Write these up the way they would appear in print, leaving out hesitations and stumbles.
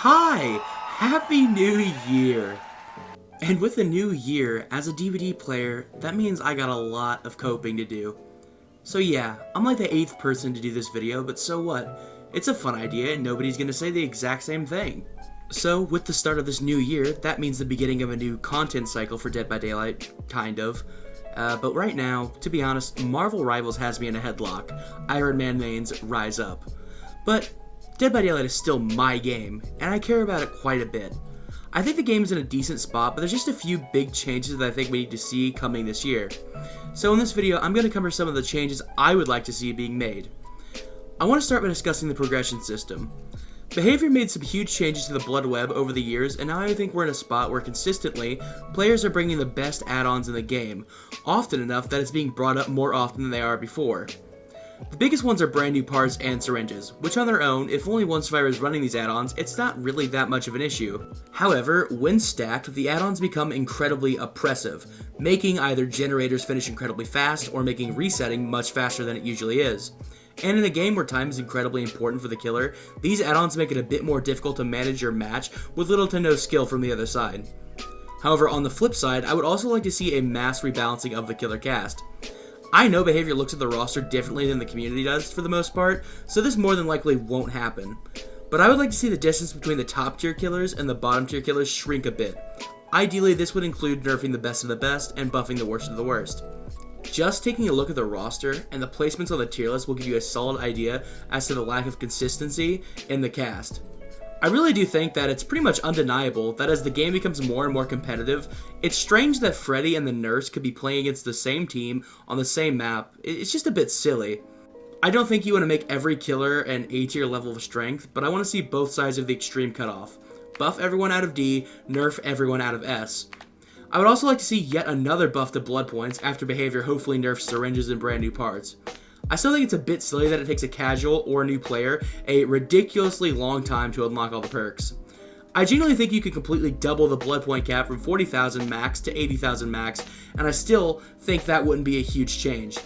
Hi! Happy New Year! And with a new year, as a DBD player, that means I got a lot of coping to do. So yeah, I'm like the 8th person to do this video, but so what? It's a fun idea and nobody's gonna say the exact same thing. So, with the start of this new year, that means the beginning of a new content cycle for Dead by Daylight, kind of. But right now, to be honest, Marvel Rivals has me in a headlock. Iron Man mains rise up. But Dead by Daylight is still my game, and I care about it quite a bit. I think the game is in a decent spot, but there's just a few big changes that I think we need to see coming this year. So in this video, I'm going to cover some of the changes I would like to see being made. I want to start by discussing the progression system. Behavior made some huge changes to the Blood Web over the years, and now I think we're in a spot where consistently, players are bringing the best add-ons in the game, often enough that it's being brought up more often than they are before. The biggest ones are brand new parts and syringes, which on their own, if only one survivor is running these add-ons, it's not really that much of an issue. However, when stacked, the add-ons become incredibly oppressive, making either generators finish incredibly fast or making resetting much faster than it usually is. And in a game where time is incredibly important for the killer, these add-ons make it a bit more difficult to manage your match with little to no skill from the other side. However, on the flip side, I would also like to see a mass rebalancing of the killer cast. I know Behavior looks at the roster differently than the community does for the most part, so this more than likely won't happen. But I would like to see the distance between the top tier killers and the bottom tier killers shrink a bit. Ideally, this would include nerfing the best of the best and buffing the worst of the worst. Just taking a look at the roster and the placements on the tier list will give you a solid idea as to the lack of consistency in the cast. I really do think that it's pretty much undeniable that as the game becomes more and more competitive, it's strange that Freddy and the Nurse could be playing against the same team on the same map. It's just a bit silly. I don't think you want to make every killer an A tier level of strength, but I want to see both sides of the extreme cutoff. Buff everyone out of D, nerf everyone out of S. I would also like to see yet another buff to blood points after Behavior hopefully nerfs syringes and brand new parts. I still think it's a bit silly that it takes a casual or a new player a ridiculously long time to unlock all the perks. I genuinely think you could completely double the blood point cap from 40,000 max to 80,000 max, and I still think that wouldn't be a huge change.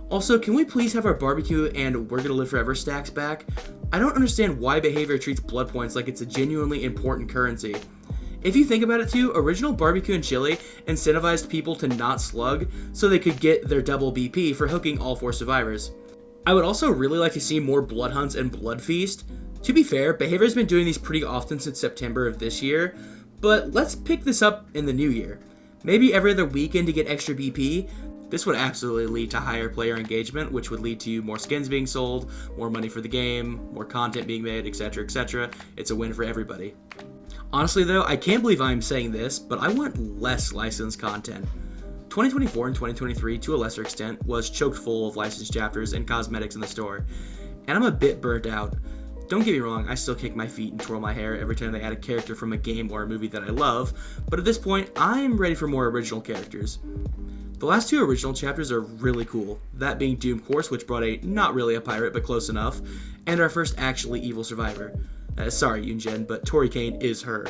Also, can we please have our barbecue and we're gonna live forever stacks back? I don't understand why Behavior treats blood points like it's a genuinely important currency. If you think about it too, original barbecue and chili incentivized people to not slug so they could get their double BP for hooking all 4 survivors. I would also really like to see more blood hunts and blood feast. To be fair, Behavior's been doing these pretty often since September of this year, but let's pick this up in the new year. Maybe every other weekend to get extra BP. This would absolutely lead to higher player engagement, which would lead to more skins being sold, more money for the game, more content being made, etc, etc. It's a win for everybody. Honestly though, I can't believe I'm saying this, but I want less licensed content. 2024 and 2023, to a lesser extent, was choked full of licensed chapters and cosmetics in the store, and I'm a bit burnt out. Don't get me wrong, I still kick my feet and twirl my hair every time they add a character from a game or a movie that I love, but at this point, I'm ready for more original characters. The last 2 original chapters are really cool, that being Doom Course, which brought a not really a pirate but close enough, and our first actually evil survivor. Sorry, Yunjin, but Tori Kane is her.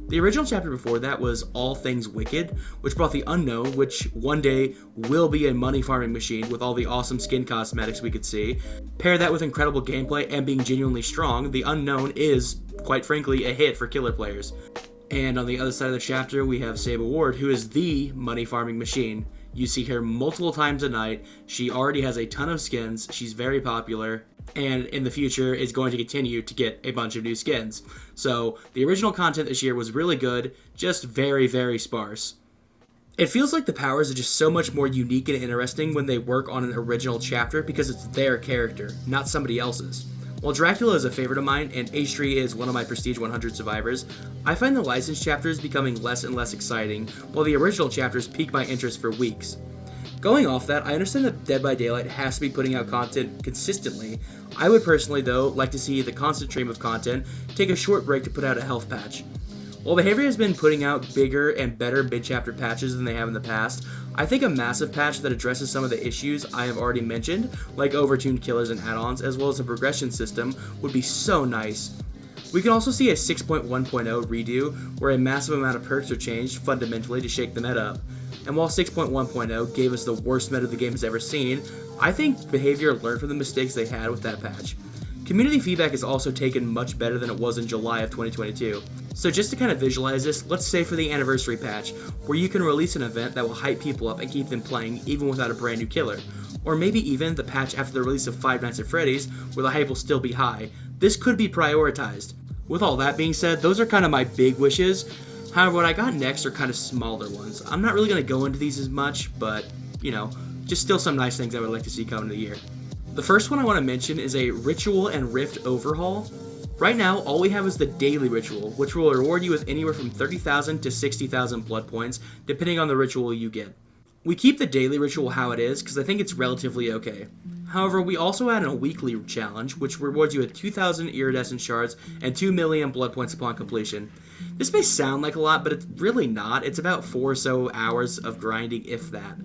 The original chapter before that was All Things Wicked, which brought the Unknown, which one day will be a money farming machine with all the awesome skin cosmetics we could see. Pair that with incredible gameplay and being genuinely strong, the Unknown is, quite frankly, a hit for killer players. And on the other side of the chapter, we have Sable Ward, who is the money farming machine. You see her multiple times a night, she already has a ton of skins, she's very popular, and in the future is going to continue to get a bunch of new skins. So the original content this year was really good, just very, very sparse. It feels like the powers are just so much more unique and interesting when they work on an original chapter because it's their character, not somebody else's. While Dracula is a favorite of mine and H3 is one of my Prestige 100 survivors, I find the licensed chapters becoming less and less exciting, while the original chapters pique my interest for weeks. Going off that, I understand that Dead by Daylight has to be putting out content consistently. I would personally, though, like to see the constant stream of content take a short break to put out a health patch. While Behavior has been putting out bigger and better mid-chapter patches than they have in the past, I think a massive patch that addresses some of the issues I have already mentioned, like overtuned killers and add-ons, as well as a progression system, would be so nice. We can also see a 6.1.0 redo, where a massive amount of perks are changed fundamentally to shake the meta up. And while 6.1.0 gave us the worst meta the game has ever seen, I think Behavior learned from the mistakes they had with that patch. Community feedback is also taken much better than it was in July of 2022. So just to kind of visualize this, let's say for the anniversary patch, where you can release an event that will hype people up and keep them playing even without a brand new killer. Or maybe even the patch after the release of Five Nights at Freddy's, where the hype will still be high. This could be prioritized. With all that being said, those are kind of my big wishes. However, what I got next are kind of smaller ones. I'm not really going to go into these as much, but, you know, just still some nice things I would like to see come into the year. The first one I want to mention is a Ritual and Rift overhaul. Right now, all we have is the Daily Ritual, which will reward you with anywhere from 30,000 to 60,000 blood points, depending on the ritual you get. We keep the Daily Ritual how it is, because I think it's relatively okay. However, we also add a weekly challenge, which rewards you with 2,000 iridescent shards and 2 million blood points upon completion. This may sound like a lot, but it's really not. It's about 4 or so hours of grinding, if that.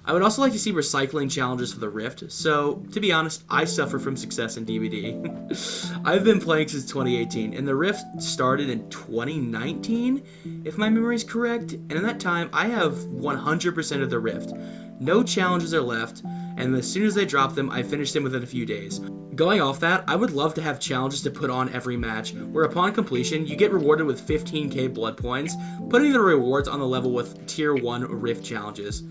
I would also like to see recycling challenges for the Rift, so, to be honest, I suffer from success in DBD. I've been playing since 2018, and the Rift started in 2019, if my memory is correct, and in that time, I have 100% of the Rift. No challenges are left, and as soon as they drop them, I finish them within a few days. Going off that, I would love to have challenges to put on every match, where upon completion, you get rewarded with 15k blood points, putting the rewards on the level with Tier 1 Rift challenges.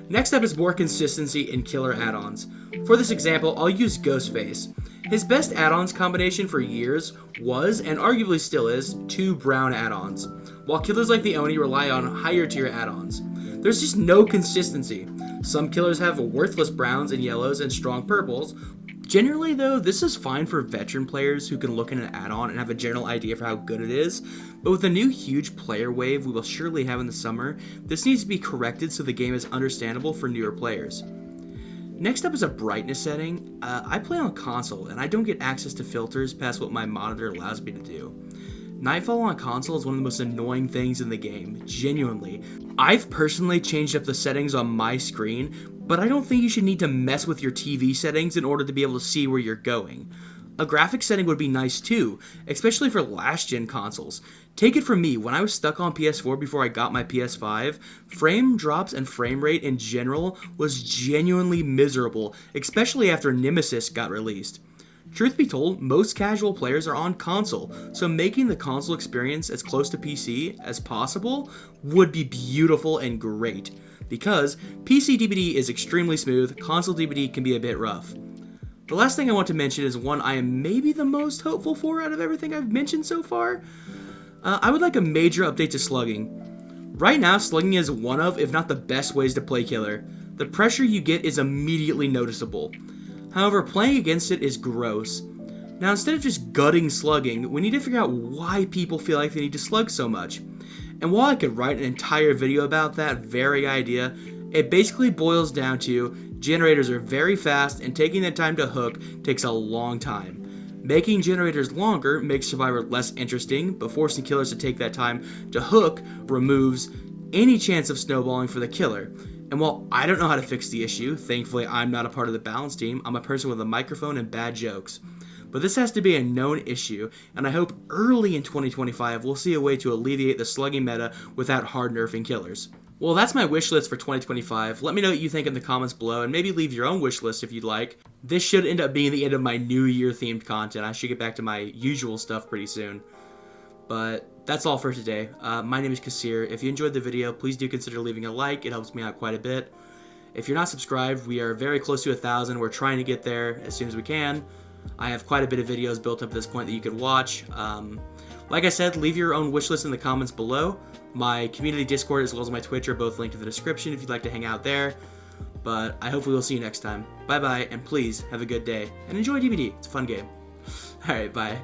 Next up is more consistency in killer add-ons. For this example, I'll use Ghostface. His best add-ons combination for years was, and arguably still is, 2 brown add-ons, while killers like the Oni rely on higher tier add-ons. There's just no consistency. Some killers have worthless browns and yellows and strong purples. Generally though, this is fine for veteran players who can look at an add-on and have a general idea for how good it is, but with the new huge player wave we will surely have in the summer, this needs to be corrected so the game is understandable for newer players. Next up is a brightness setting. I play on console and I don't get access to filters past what my monitor allows me to do. Nightfall on console is one of the most annoying things in the game, genuinely. I've personally changed up the settings on my screen, but I don't think you should need to mess with your TV settings in order to be able to see where you're going. A graphics setting would be nice too, especially for last-gen consoles. Take it from me, when I was stuck on PS4 before I got my PS5, frame drops and frame rate in general was genuinely miserable, especially after Nemesis got released. Truth be told, most casual players are on console, so making the console experience as close to PC as possible would be beautiful and great. Because PC DBD is extremely smooth, console DBD can be a bit rough. The last thing I want to mention is one I am maybe the most hopeful for out of everything I've mentioned so far. I would like a major update to slugging. Right now, slugging is one of, if not the best ways to play killer. The pressure you get is immediately noticeable. However, playing against it is gross. Now, instead of just gutting slugging, we need to figure out why people feel like they need to slug so much. And while I could write an entire video about that very idea, it basically boils down to generators are very fast and taking the time to hook takes a long time. Making generators longer makes Survivor less interesting, but forcing killers to take that time to hook removes any chance of snowballing for the killer. And while I don't know how to fix the issue, thankfully I'm not a part of the balance team, I'm a person with a microphone and bad jokes. But this has to be a known issue, and I hope early in 2025 we'll see a way to alleviate the slugging meta without hard nerfing killers. Well, that's my wish list for 2025. Let me know what you think in the comments below, and maybe leave your own wish list if you'd like. This should end up being the end of my New Year themed content. I should get back to my usual stuff pretty soon. But that's all for today. My name is Kasir. If you enjoyed the video, please do consider leaving a like. It helps me out quite a bit. If you're not subscribed, we are very close to 1,000. We're trying to get there as soon as we can. I have quite a bit of videos built up at this point that you could watch. Like I said, leave your own wish list in the comments below. My community Discord as well as my Twitch are both linked in the description if you'd like to hang out there. But I hope we will see you next time. Bye bye, and please have a good day. And enjoy DBD. It's a fun game. Alright, bye.